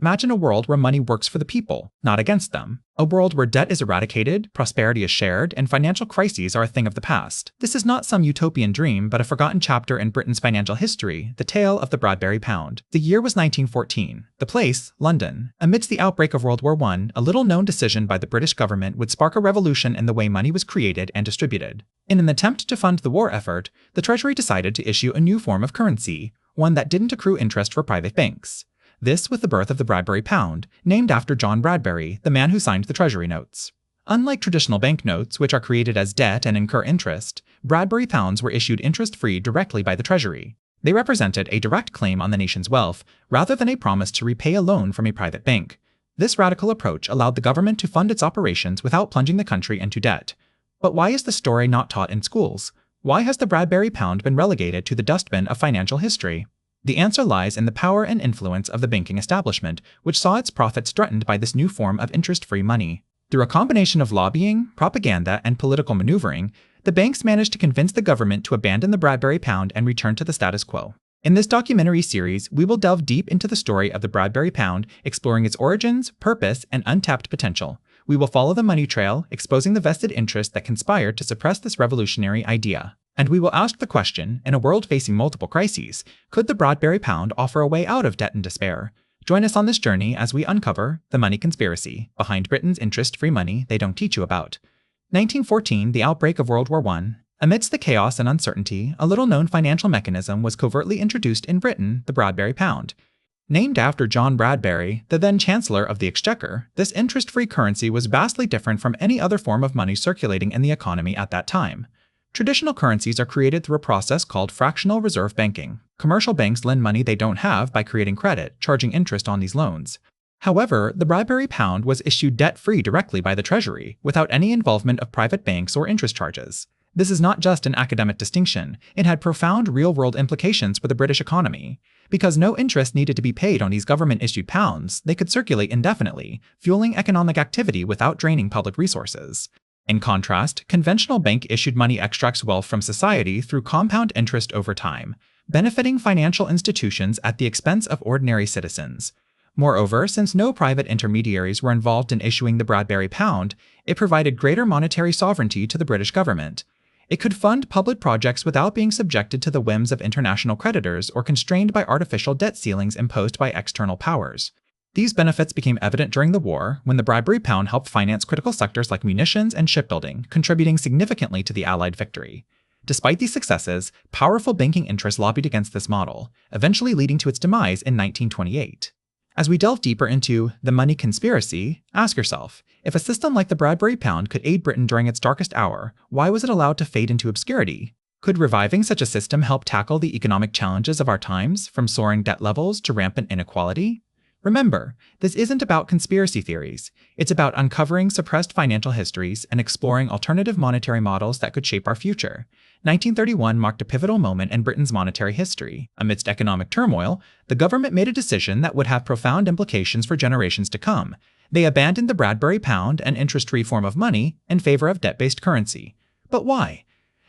Imagine a world where money works for the people, not against them. A world where debt is eradicated, prosperity is shared, and financial crises are a thing of the past. This is not some utopian dream, but a forgotten chapter in Britain's financial history, the tale of the Bradbury pound. The year was 1914. The place, London. Amidst the outbreak of World War I, a little-known decision by the British government would spark a revolution in the way money was created and distributed. In an attempt to fund the war effort, the Treasury decided to issue a new form of currency, one that didn't accrue interest for private banks. This with the birth of the Bradbury pound, named after John Bradbury, the man who signed the Treasury notes. Unlike traditional banknotes, which are created as debt and incur interest, Bradbury pounds were issued interest-free directly by the Treasury. They represented a direct claim on the nation's wealth, rather than a promise to repay a loan from a private bank. This radical approach allowed the government to fund its operations without plunging the country into debt. But why is the story not taught in schools? Why has the Bradbury pound been relegated to the dustbin of financial history? The answer lies in the power and influence of the banking establishment, which saw its profits threatened by this new form of interest-free money. Through a combination of lobbying, propaganda, and political maneuvering, the banks managed to convince the government to abandon the Bradbury pound and return to the status quo. In this documentary series, we will delve deep into the story of the Bradbury pound, exploring its origins, purpose, and untapped potential. We will follow the money trail, exposing the vested interests that conspired to suppress this revolutionary idea. And we will ask the question, in a world facing multiple crises, could the Bradbury pound offer a way out of debt and despair? Join us on this journey as we uncover the money conspiracy behind Britain's interest-free money they don't teach you about. 1914, the outbreak of World War I. Amidst the chaos and uncertainty, a little-known financial mechanism was covertly introduced in Britain, the Bradbury pound. Named after John Bradbury, the then Chancellor of the Exchequer, this interest-free currency was vastly different from any other form of money circulating in the economy at that time. Traditional currencies are created through a process called fractional reserve banking. Commercial banks lend money they don't have by creating credit, charging interest on these loans. However, the Bradbury pound was issued debt-free directly by the Treasury, without any involvement of private banks or interest charges. This is not just an academic distinction, it had profound real-world implications for the British economy. Because no interest needed to be paid on these government-issued pounds, they could circulate indefinitely, fueling economic activity without draining public resources. In contrast, conventional bank-issued money extracts wealth from society through compound interest over time, benefiting financial institutions at the expense of ordinary citizens. Moreover, since no private intermediaries were involved in issuing the Bradbury pound, it provided greater monetary sovereignty to the British government. It could fund public projects without being subjected to the whims of international creditors or constrained by artificial debt ceilings imposed by external powers. These benefits became evident during the war, when the Bradbury pound helped finance critical sectors like munitions and shipbuilding, contributing significantly to the Allied victory. Despite these successes, powerful banking interests lobbied against this model, eventually leading to its demise in 1928. As we delve deeper into the money conspiracy, ask yourself, if a system like the Bradbury pound could aid Britain during its darkest hour, why was it allowed to fade into obscurity? Could reviving such a system help tackle the economic challenges of our times, from soaring debt levels to rampant inequality? Remember, this isn't about conspiracy theories. It's about uncovering suppressed financial histories and exploring alternative monetary models that could shape our future. 1931 marked a pivotal moment in Britain's monetary history. Amidst economic turmoil, the government made a decision that would have profound implications for generations to come. They abandoned the Bradbury pound, an interest-free form of money, in favor of debt-based currency. But why?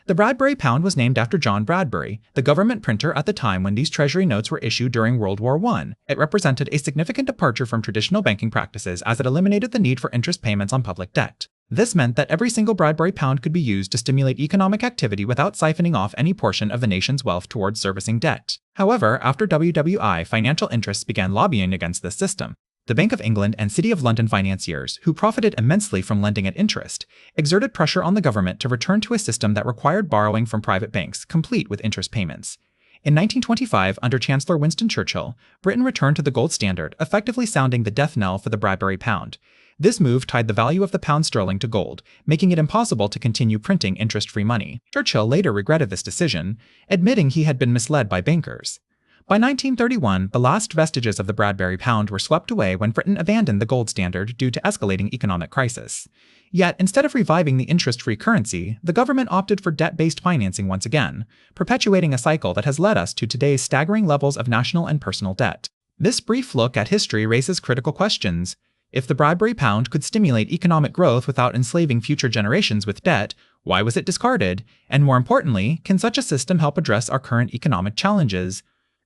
The Bradbury pound was named after John Bradbury, the government printer at the time when these Treasury notes were issued during World War I. It represented a significant departure from traditional banking practices as it eliminated the need for interest payments on public debt. This meant that every single Bradbury pound could be used to stimulate economic activity without siphoning off any portion of the nation's wealth towards servicing debt. However, after WWI, financial interests began lobbying against this system. The Bank of England and City of London financiers, who profited immensely from lending at interest, exerted pressure on the government to return to a system that required borrowing from private banks, complete with interest payments. In 1925, under Chancellor Winston Churchill, Britain returned to the gold standard, effectively sounding the death knell for the Bradbury pound. This move tied the value of the pound sterling to gold, making it impossible to continue printing interest-free money. Churchill later regretted this decision, admitting he had been misled by bankers. By 1931, the last vestiges of the Bradbury pound were swept away when Britain abandoned the gold standard due to escalating economic crisis. Yet, instead of reviving the interest-free currency, the government opted for debt-based financing once again, perpetuating a cycle that has led us to today's staggering levels of national and personal debt. This brief look at history raises critical questions. If the Bradbury pound could stimulate economic growth without enslaving future generations with debt, why was it discarded? And more importantly, can such a system help address our current economic challenges?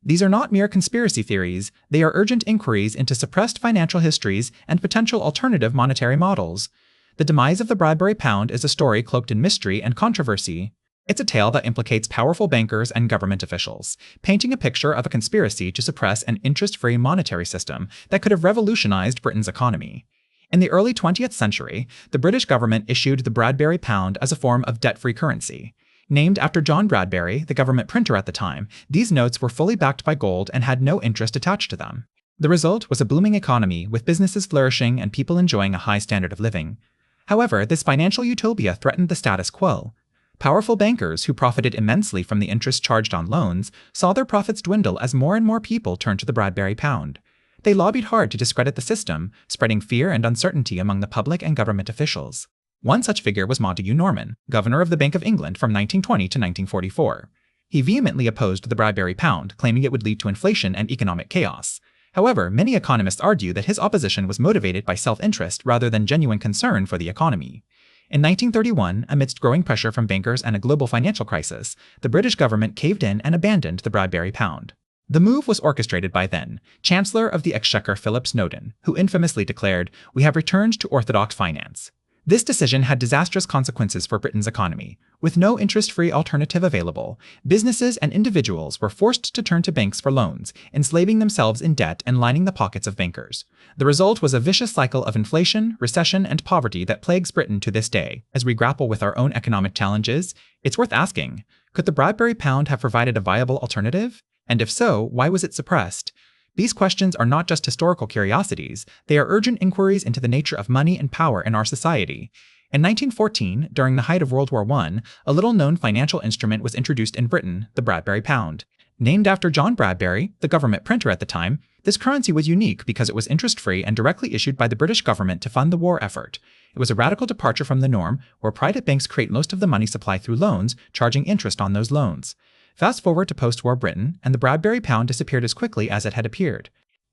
These are not mere conspiracy theories, they are urgent inquiries into suppressed financial histories and potential alternative monetary models. The demise of the Bradbury pound is a story cloaked in mystery and controversy. It's a tale that implicates powerful bankers and government officials, painting a picture of a conspiracy to suppress an interest-free monetary system that could have revolutionized Britain's economy. In the early 20th century, the British government issued the Bradbury pound as a form of debt-free currency. Named after John Bradbury, the government printer at the time, these notes were fully backed by gold and had no interest attached to them. The result was a booming economy, with businesses flourishing and people enjoying a high standard of living. However, this financial utopia threatened the status quo. Powerful bankers who profited immensely from the interest charged on loans saw their profits dwindle as more and more people turned to the Bradbury pound. They lobbied hard to discredit the system, spreading fear and uncertainty among the public and government officials. One such figure was Montague Norman, governor of the Bank of England from 1920 to 1944. He vehemently opposed the Bradbury pound, claiming it would lead to inflation and economic chaos. However, many economists argue that his opposition was motivated by self-interest rather than genuine concern for the economy. In 1931, amidst growing pressure from bankers and a global financial crisis, the British government caved in and abandoned the Bradbury pound. The move was orchestrated by then Chancellor of the Exchequer Philip Snowdon, who infamously declared, "We have returned to orthodox finance." This decision had disastrous consequences for Britain's economy. With no interest-free alternative available, businesses and individuals were forced to turn to banks for loans, enslaving themselves in debt and lining the pockets of bankers. The result was a vicious cycle of inflation, recession, and poverty that plagues Britain to this day. As we grapple with our own economic challenges, it's worth asking, could the Bradbury pound have provided a viable alternative? And if so, why was it suppressed? These questions are not just historical curiosities, they are urgent inquiries into the nature of money and power in our society. In 1914, during the height of World War I, a little-known financial instrument was introduced in Britain, the Bradbury pound. Named after John Bradbury, the government printer at the time, this currency was unique because it was interest-free and directly issued by the British government to fund the war effort. It was a radical departure from the norm, where private banks create most of the money supply through loans, charging interest on those loans. Fast forward to post-war Britain, and the Bradbury pound disappeared as quickly as it had appeared.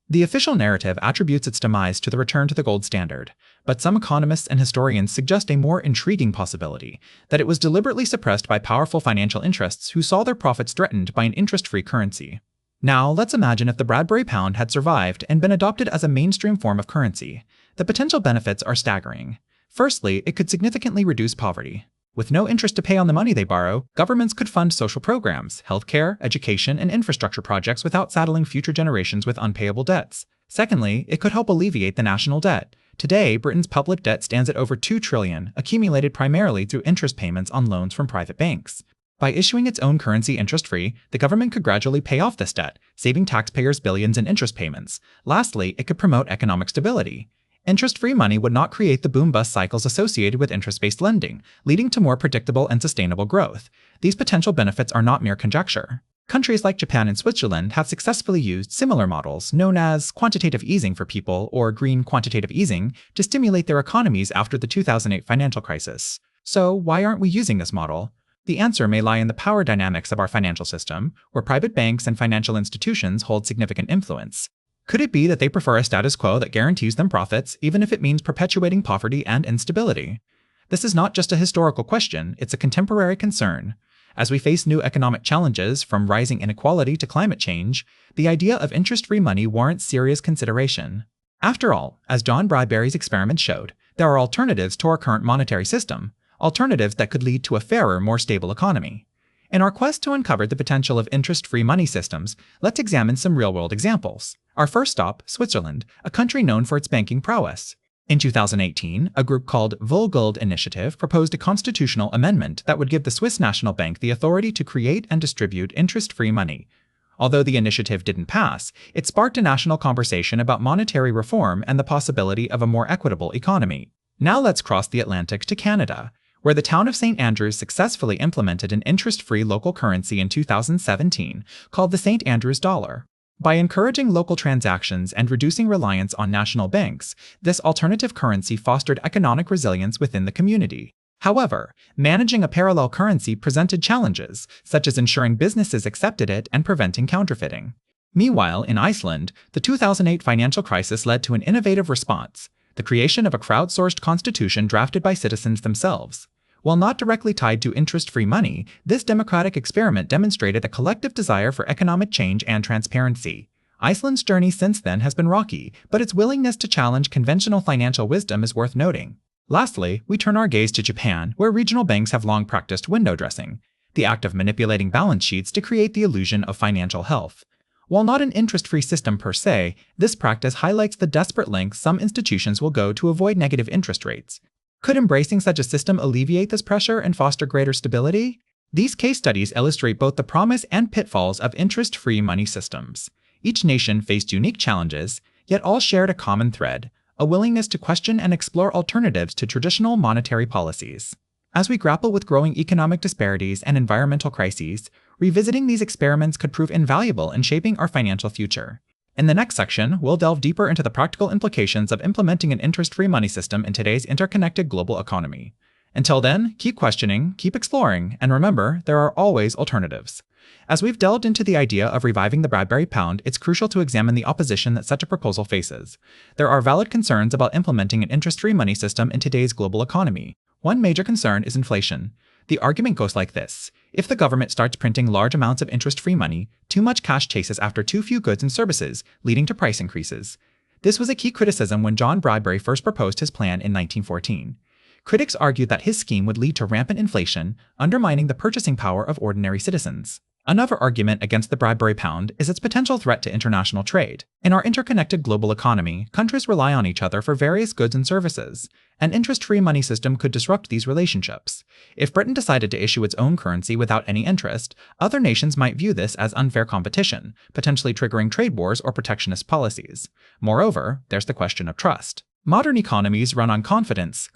The official narrative attributes its demise to the return to the gold standard, but some economists and historians suggest a more intriguing possibility, that it was deliberately suppressed by powerful financial interests who saw their profits threatened by an interest-free currency. Now, let's imagine if the Bradbury pound had survived and been adopted as a mainstream form of currency. The potential benefits are staggering. Firstly, it could significantly reduce poverty. With no interest to pay on the money they borrow, governments could fund social programs, healthcare, education, and infrastructure projects without saddling future generations with unpayable debts. Secondly, it could help alleviate the national debt. Today, Britain's public debt stands at over $2 trillion, accumulated primarily through interest payments on loans from private banks. By issuing its own currency interest-free, the government could gradually pay off this debt, saving taxpayers billions in interest payments. Lastly, it could promote economic stability. Interest-free money would not create the boom-bust cycles associated with interest-based lending, leading to more predictable and sustainable growth. These potential benefits are not mere conjecture. Countries like Japan and Switzerland have successfully used similar models, known as quantitative easing for people or green quantitative easing, to stimulate their economies after the 2008 financial crisis. So, why aren't we using this model? The answer may lie in the power dynamics of our financial system, where private banks and financial institutions hold significant influence. Could it be that they prefer a status quo that guarantees them profits, even if it means perpetuating poverty and instability? This is not just a historical question, it's a contemporary concern. As we face new economic challenges, from rising inequality to climate change, the idea of interest-free money warrants serious consideration. After all, as John Bradbury's experiments showed, there are alternatives to our current monetary system, alternatives that could lead to a fairer, more stable economy. In our quest to uncover the potential of interest-free money systems, let's examine some real-world examples. Our first stop, Switzerland, a country known for its banking prowess. In 2018, a group called Vollgeld Initiative proposed a constitutional amendment that would give the Swiss National Bank the authority to create and distribute interest-free money. Although the initiative didn't pass, it sparked a national conversation about monetary reform and the possibility of a more equitable economy. Now let's cross the Atlantic to Canada, where the town of St. Andrews successfully implemented an interest-free local currency in 2017 called the St. Andrews dollar. By encouraging local transactions and reducing reliance on national banks, this alternative currency fostered economic resilience within the community. However, managing a parallel currency presented challenges, such as ensuring businesses accepted it and preventing counterfeiting. Meanwhile, in Iceland, the 2008 financial crisis led to an innovative response: the creation of a crowdsourced constitution drafted by citizens themselves. While not directly tied to interest-free money, this democratic experiment demonstrated a collective desire for economic change and transparency. Iceland's journey since then has been rocky, but its willingness to challenge conventional financial wisdom is worth noting. Lastly, we turn our gaze to Japan, where regional banks have long practiced window dressing, the act of manipulating balance sheets to create the illusion of financial health. While not an interest-free system per se, this practice highlights the desperate lengths some institutions will go to avoid negative interest rates. Could embracing such a system alleviate this pressure and foster greater stability? These case studies illustrate both the promise and pitfalls of interest-free money systems. Each nation faced unique challenges, yet all shared a common thread: a willingness to question and explore alternatives to traditional monetary policies. As we grapple with growing economic disparities and environmental crises, revisiting these experiments could prove invaluable in shaping our financial future. In the next section, we'll delve deeper into the practical implications of implementing an interest-free money system in today's interconnected global economy. Until then, keep questioning, keep exploring, and remember, there are always alternatives. As we've delved into the idea of reviving the Bradbury pound, it's crucial to examine the opposition that such a proposal faces. There are valid concerns about implementing an interest-free money system in today's global economy. One major concern is inflation. The argument goes like this: if the government starts printing large amounts of interest-free money, too much cash chases after too few goods and services, leading to price increases. This was a key criticism when John Bradbury first proposed his plan in 1914. Critics argued that his scheme would lead to rampant inflation, undermining the purchasing power of ordinary citizens. Another argument against the Bradbury pound is its potential threat to international trade. In our interconnected global economy, countries rely on each other for various goods and services. An interest-free money system could disrupt these relationships. If Britain decided to issue its own currency without any interest, other nations might view this as unfair competition, potentially triggering trade wars or protectionist policies. Moreover, there's the question of trust. Modern economies run on confidence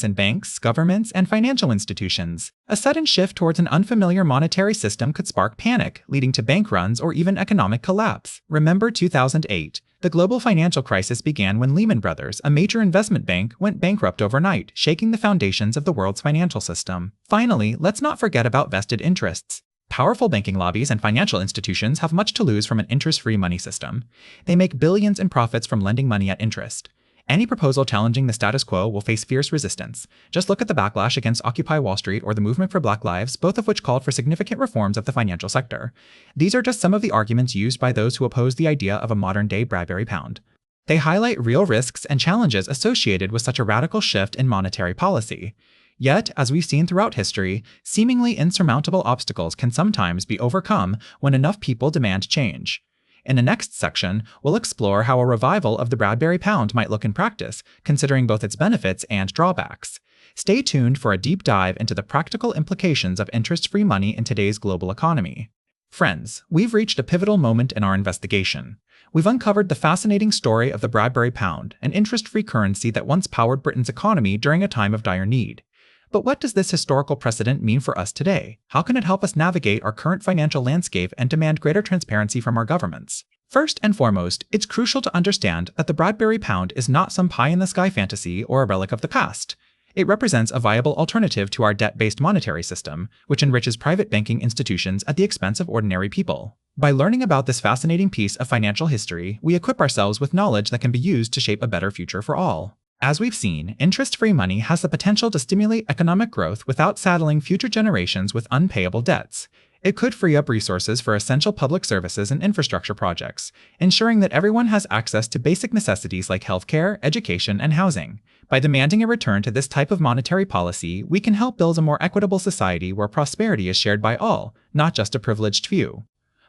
in banks, governments, and financial institutions. A sudden shift towards an unfamiliar monetary system could spark panic, leading to bank runs or even economic collapse. Remember 2008. The global financial crisis began when Lehman Brothers, a major investment bank, went bankrupt overnight, shaking the foundations of the world's financial system. Finally, let's not forget about vested interests. Powerful banking lobbies and financial institutions have much to lose from an interest-free money system. They make billions in profits from lending money at interest. Any proposal challenging the status quo will face fierce resistance. Just look at the backlash against Occupy Wall Street or the Movement for Black Lives, both of which called for significant reforms of the financial sector. These are just some of the arguments used by those who oppose the idea of a modern-day Bradbury pound. They highlight real risks and challenges associated with such a radical shift in monetary policy. Yet, as we've seen throughout history, seemingly insurmountable obstacles can sometimes be overcome when enough people demand change. In the next section, we'll explore how a revival of the Bradbury pound might look in practice, considering both its benefits and drawbacks. Stay tuned for a deep dive into the practical implications of interest-free money in today's global economy. Friends, we've reached a pivotal moment in our investigation. We've uncovered the fascinating story of the Bradbury pound, an interest-free currency that once powered Britain's economy during a time of dire need. But what does this historical precedent mean for us today? How can it help us navigate our current financial landscape and demand greater transparency from our governments? First and foremost, it's crucial to understand that the Bradbury pound is not some pie-in-the-sky fantasy or a relic of the past. It represents a viable alternative to our debt-based monetary system, which enriches private banking institutions at the expense of ordinary people. By learning about this fascinating piece of financial history, we equip ourselves with knowledge that can be used to shape a better future for all. As we've seen, interest-free money has the potential to stimulate economic growth without saddling future generations with unpayable debts. It could free up resources for essential public services and infrastructure projects, ensuring that everyone has access to basic necessities like healthcare, education, and housing. By demanding a return to this type of monetary policy, we can help build a more equitable society where prosperity is shared by all, not just a privileged few.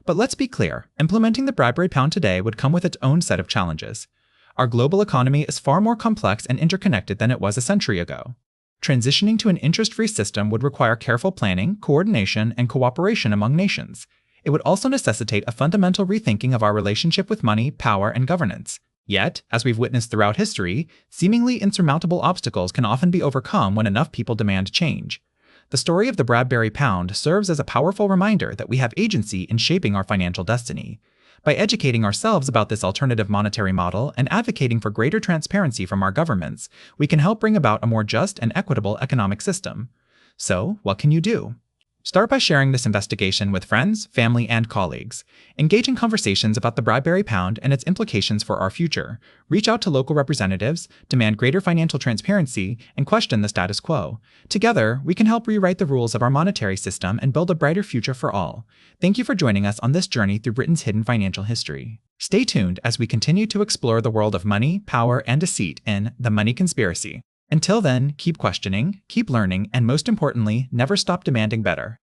But let's be clear, implementing the Bradbury pound today would come with its own set of challenges. Our global economy is far more complex and interconnected than it was a century ago. Transitioning to an interest-free system would require careful planning, coordination, and cooperation among nations. It would also necessitate a fundamental rethinking of our relationship with money, power, and governance. Yet, as we've witnessed throughout history, seemingly insurmountable obstacles can often be overcome when enough people demand change. The story of the Bradbury pound serves as a powerful reminder that we have agency in shaping our financial destiny. By educating ourselves about this alternative monetary model and advocating for greater transparency from our governments, we can help bring about a more just and equitable economic system. So, what can you do? Start by sharing this investigation with friends, family, and colleagues. Engage in conversations about the Bradbury pound and its implications for our future. Reach out to local representatives, demand greater financial transparency, and question the status quo. Together, we can help rewrite the rules of our monetary system and build a brighter future for all. Thank you for joining us on this journey through Britain's hidden financial history. Stay tuned as we continue to explore the world of money, power, and deceit in The Money Conspiracy. Until then, keep questioning, keep learning, and most importantly, never stop demanding better.